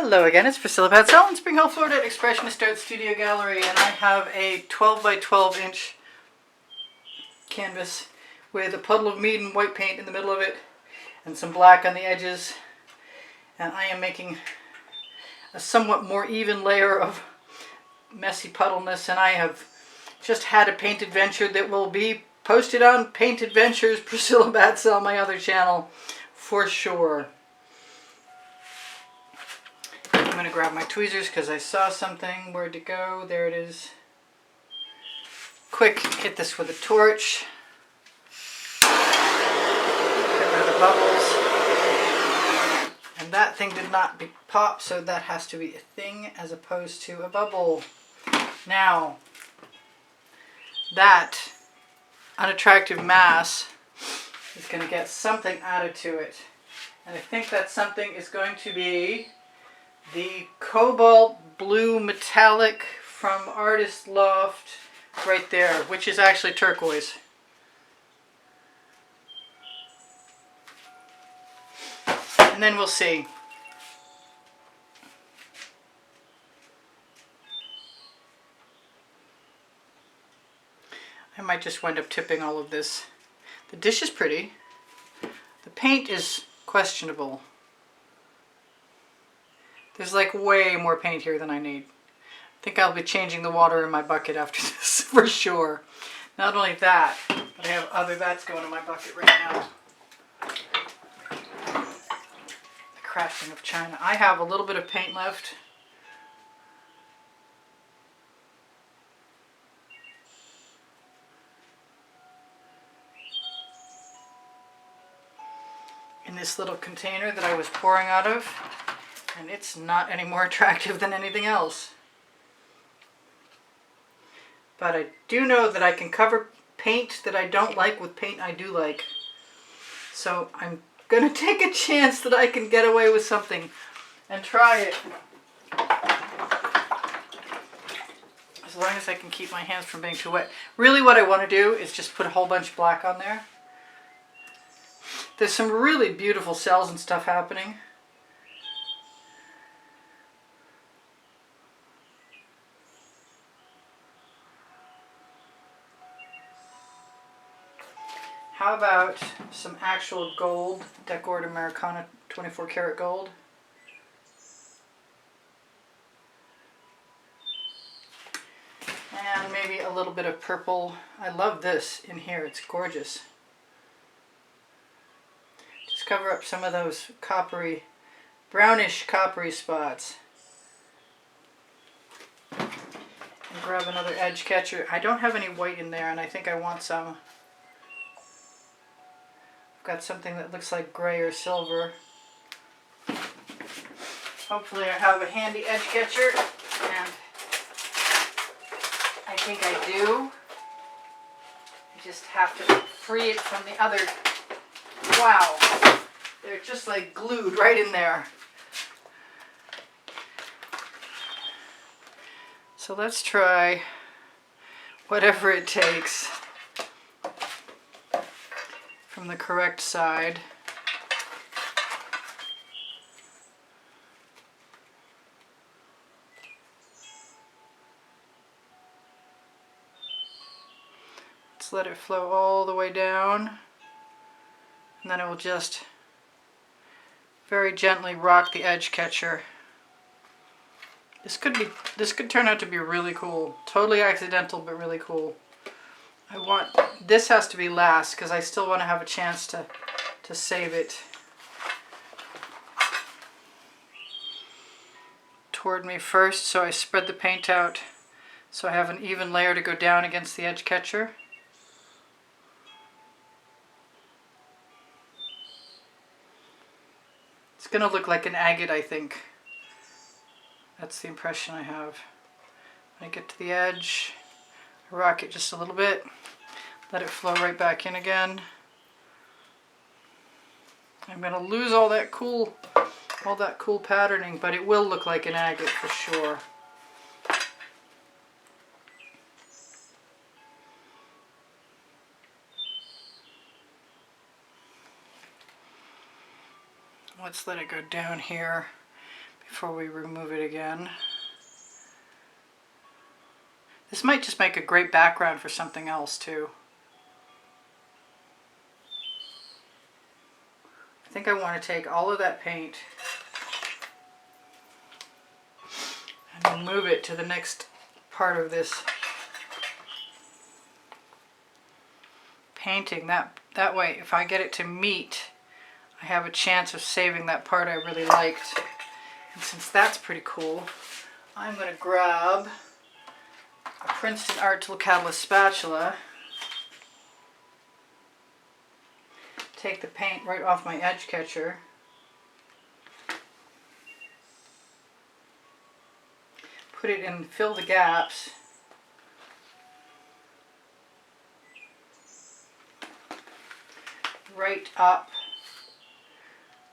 Hello again, it's Priscilla Batzell in Spring Hill, Florida at Expressionist Art Studio Gallery, and I have a 12 by 12 inch canvas with a puddle of Meeden white paint in the middle of it and some black on the edges, and I am making a somewhat more even layer of messy puddleness, and I have just had a paint adventure that will be posted on Paint Adventures Priscilla Batzell, my other channel, for sure. I'm going to grab my tweezers because I saw something. Where'd it go? There it is. Quick, hit this with a torch. Get rid of the bubbles. And that thing did not pop, so that has to be a thing as opposed to a bubble. Now, that unattractive mass is going to get something added to it. And I think that something is going to be the cobalt blue metallic from Artist Loft right there, which is actually turquoise. And then we'll see. I might just wind up tipping all of this. The dish is pretty. The paint is questionable. There's like way more paint here than I need. I think I'll be changing the water in my bucket after this for sure. Not only that, but I have other that's going in my bucket right now. The crafting of China. I have a little bit of paint left. In this little container that I was pouring out of. And it's not any more attractive than anything else. But I do know that I can cover paint that I don't like with paint I do like. So I'm going to take a chance that I can get away with something and try it. As long as I can keep my hands from being too wet. Really what I want to do is just put a whole bunch of black on there. There's some really beautiful cells and stuff happening. How about some actual gold, Decor Americana 24 karat gold? And maybe a little bit of purple. I love this in here, it's gorgeous. Just cover up some of those coppery, brownish coppery spots. And grab another edge catcher. I don't have any white in there and I think I want some. Got something that looks like gray or silver. Hopefully I have a handy edge catcher, and I think I do. I just have to free it from the other. Wow, they're just like glued right in there. So let's try whatever it takes. From the correct side. Let's let it flow all the way down, and then it will just very gently rock the edge catcher. This could turn out to be really cool. Totally accidental, but really cool. This has to be last because I still want to have a chance to save it toward me first, so I spread the paint out so I have an even layer to go down against the edge catcher. It's going to look like an agate, I think. That's the impression I have. When I get to the edge, I rock it just a little bit. Let it flow right back in again. I'm going to lose all that cool patterning, but it will look like an agate for sure. Let's let it go down here before we remove it again. This might just make a great background for something else too. I think I want to take all of that paint and move it to the next part of this painting. That way, if I get it to meet, I have a chance of saving that part I really liked. And since that's pretty cool, I'm going to grab a Princeton Art Tool Catalyst spatula, take the paint right off my edge catcher, put it in, fill the gaps, right up.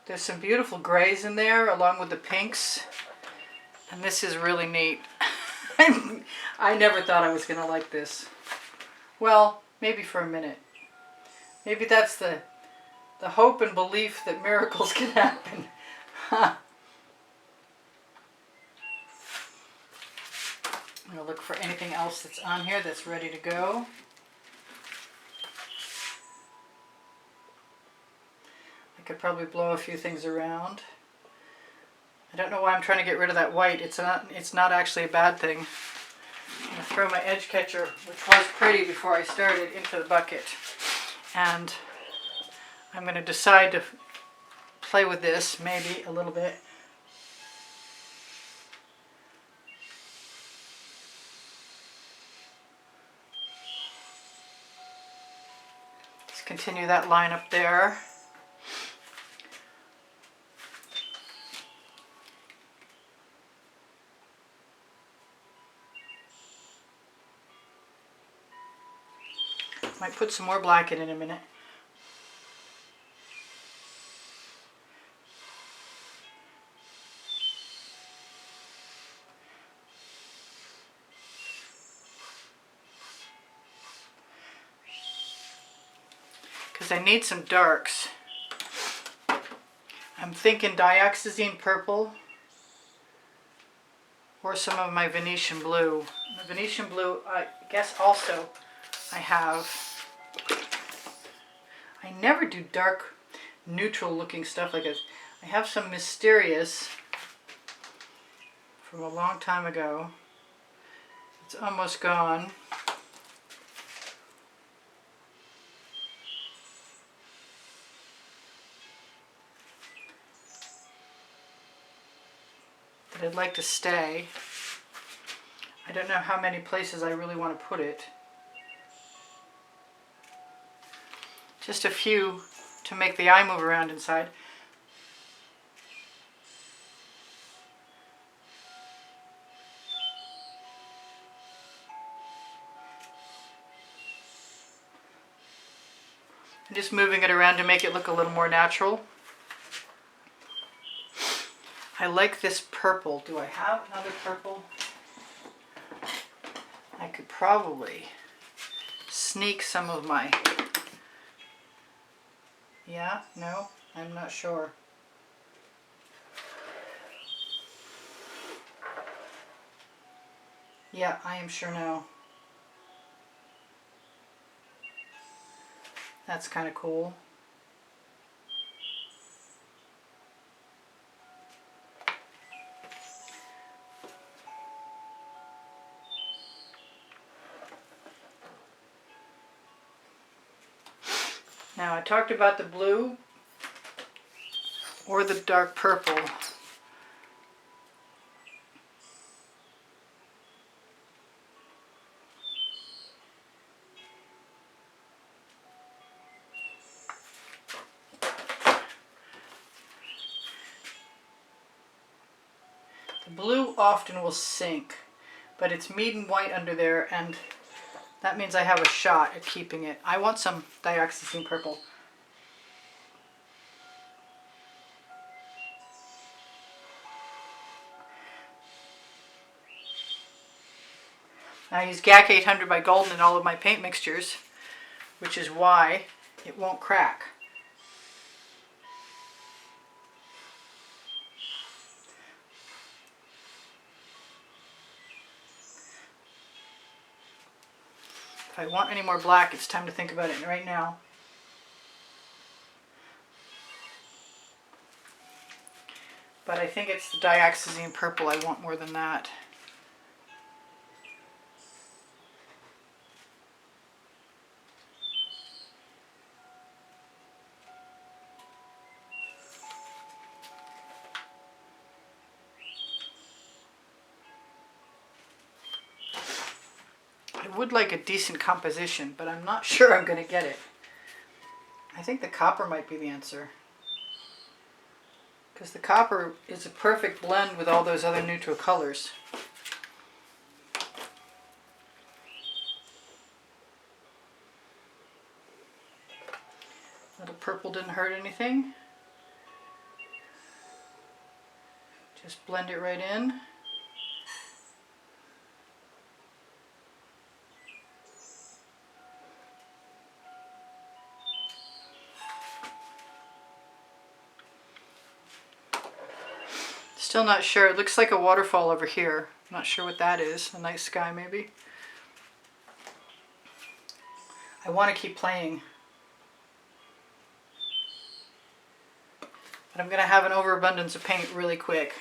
There's some beautiful grays in there along with the pinks, and this is really neat. I never thought I was going to like this. Well, maybe for a minute. Maybe that's the hope and belief that miracles can happen. I'm going to look for anything else that's on here that's ready to go. I could probably blow a few things around. I don't know why I'm trying to get rid of that white. It's not actually a bad thing. I'm going to throw my edge catcher, which was pretty before I started, into the bucket. And I'm going to decide to play with this maybe a little bit. Let's continue that line up there. Might put some more black in a minute. Because I need some darks. I'm thinking dioxazine purple or some of my Venetian blue. The Venetian blue, I guess also I have. I never do dark, neutral looking stuff like this. I have some Mysterious from a long time ago. It's almost gone. But I'd like to stay. I don't know how many places I really want to put it. Just a few to make the eye move around inside. I'm just moving it around to make it look a little more natural. I like this purple. Do I have another purple? I could probably sneak some of my... Yeah? No? I'm not sure. Yeah, I am sure now. That's kind of cool. Now I talked about the blue or the dark purple. The blue often will sink, but it's Meeden white under there, and that means I have a shot at keeping it. I want some dioxazine purple. I use GAC 800 by Golden in all of my paint mixtures, which is why it won't crack. If I want any more black, it's time to think about it right now. But I think it's the dioxazine purple I want more than that. I would like a decent composition, but I'm not sure I'm going to get it. I think the copper might be the answer. Because the copper is a perfect blend with all those other neutral colors. Little purple didn't hurt anything. Just blend it right in. Still not sure. It looks like a waterfall over here. Not sure what that is. A night sky maybe. I want to keep playing. But I'm going to have an overabundance of paint really quick.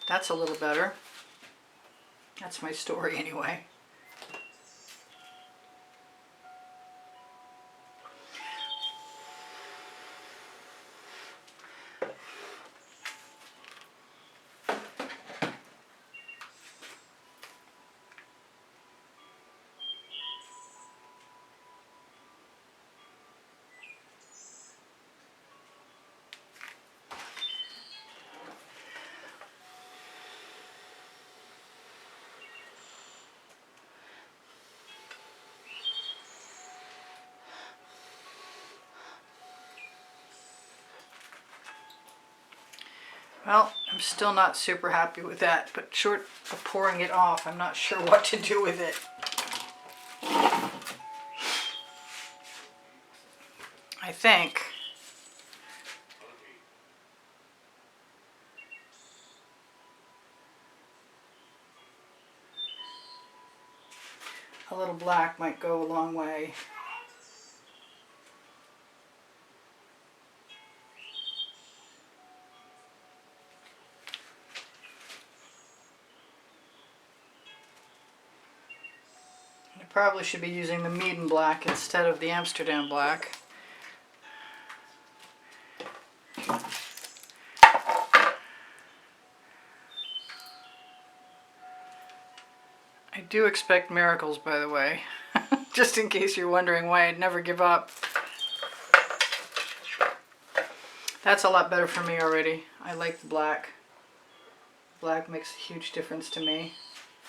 That's a little better. That's my story anyway. Well, I'm still not super happy with that, but short of pouring it off, I'm not sure what to do with it. I think a little black might go a long way. I probably should be using the Meeden black instead of the Amsterdam black. I do expect miracles, by the way, just in case you're wondering why I'd never give up. That's a lot better for me already. I like the black. Black makes a huge difference to me.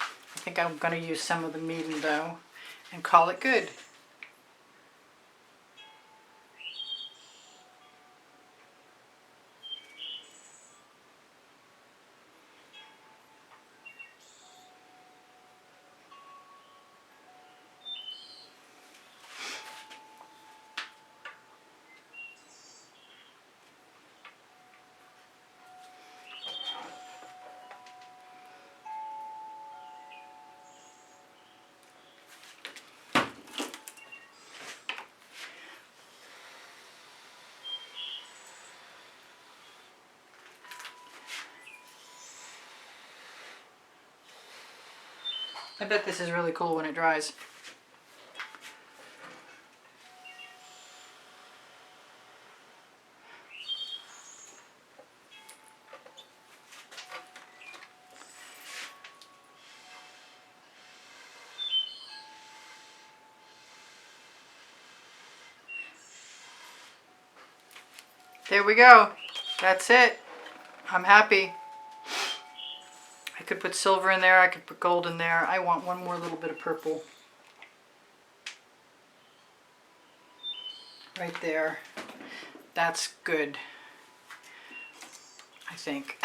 I think I'm going to use some of the Meeden though and call it good. I bet this is really cool when it dries. There we go. That's it. I'm happy. I could put silver in there. I could put gold in there. I want one more little bit of purple. Right there. That's good. I think.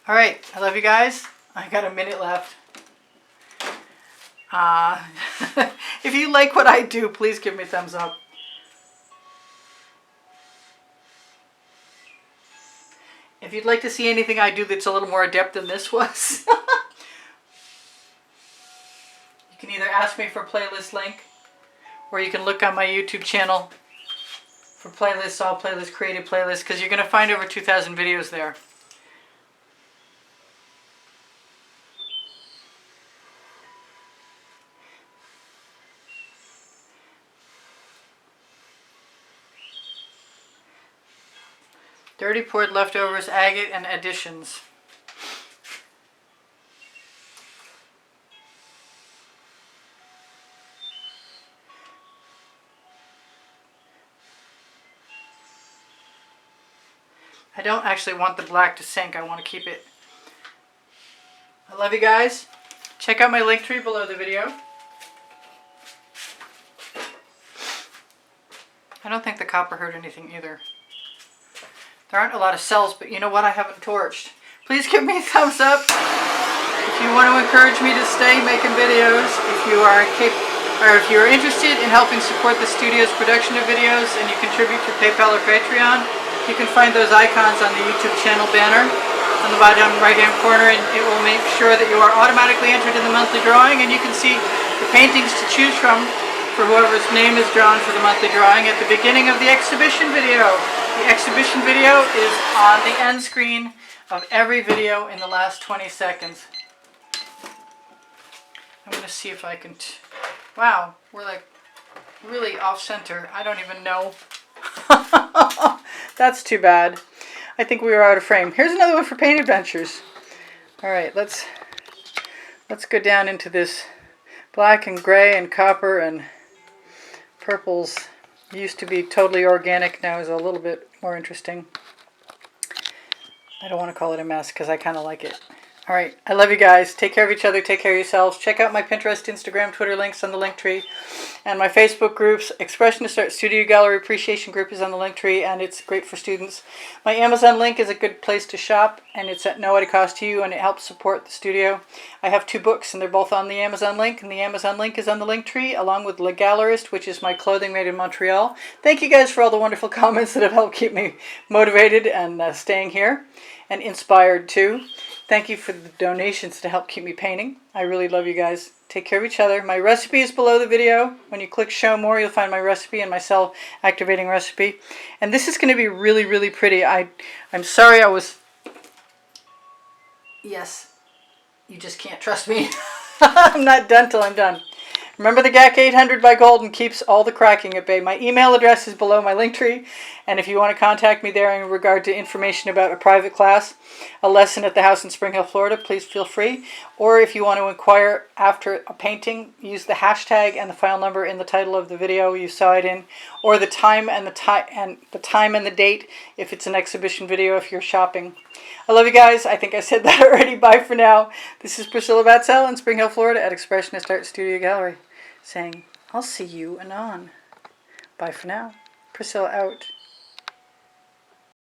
All right. I love you guys. I got a minute left. If you like what I do, please give me a thumbs up. If you'd like to see anything I do that's a little more adept than this was, you can either ask me for a playlist link, or you can look on my YouTube channel for playlists, all playlists, creative playlists, because you're going to find over 2,000 videos there. Dirty poured leftovers, agate, and additions. I don't actually want the black to sink. I want to keep it. I love you guys. Check out my link tree below the video. I don't think the copper hurt anything either. There aren't a lot of cells, but you know what? I haven't torched. Please give me a thumbs up if you want to encourage me to stay making videos. If you are interested in helping support the studio's production of videos and you contribute to PayPal or Patreon, you can find those icons on the YouTube channel banner on the bottom right-hand corner, and it will make sure that you are automatically entered in the monthly drawing, and you can see the paintings to choose from for whoever's name is drawn for the monthly drawing at the beginning of the exhibition video. The exhibition video is on the end screen of every video in the last 20 seconds. I'm going to see if I can... Wow, we're like really off-center. I don't even know. That's too bad. I think we were out of frame. Here's another one for Paint Adventures. All right, let's go down into this black and gray and copper and purples. Used to be totally organic, now is a little bit more interesting. I don't want to call it a mess because I kind of like it. All right, I love you guys. Take care of each other. Take care of yourselves. Check out my Pinterest, Instagram, Twitter links on the link tree. And my Facebook groups, Expressionist Art Studio Gallery Appreciation Group is on the link tree, and it's great for students. My Amazon link is a good place to shop, and it's at no added cost to you, and it helps support the studio. I have 2 books, and they're both on the Amazon link, and the Amazon link is on the link tree, along with Le Gallerist, which is my clothing made in Montreal. Thank you guys for all the wonderful comments that have helped keep me motivated and staying here, and inspired too. Thank you for the donations to help keep me painting. I really love you guys. Take care of each other. My recipe is below the video. When you click show more, you'll find my recipe and my cell activating recipe. And this is going to be really, really pretty. I'm sorry I was... Yes, you just can't trust me. I'm not done till I'm done. Remember, the GAC 800 by Golden keeps all the cracking at bay. My email address is below my link tree, and if you want to contact me there in regard to information about a private class, a lesson at the house in Spring Hill, Florida, please feel free. Or if you want to inquire after a painting, use the hashtag and the file number in the title of the video you saw it in, or the time and the time and the date if it's an exhibition video if you're shopping. I love you guys. I think I said that already. Bye for now. This is Priscilla Batzell in Spring Hill, Florida at Expressionist Art Studio Gallery, saying, I'll see you anon. Bye for now. Priscilla out.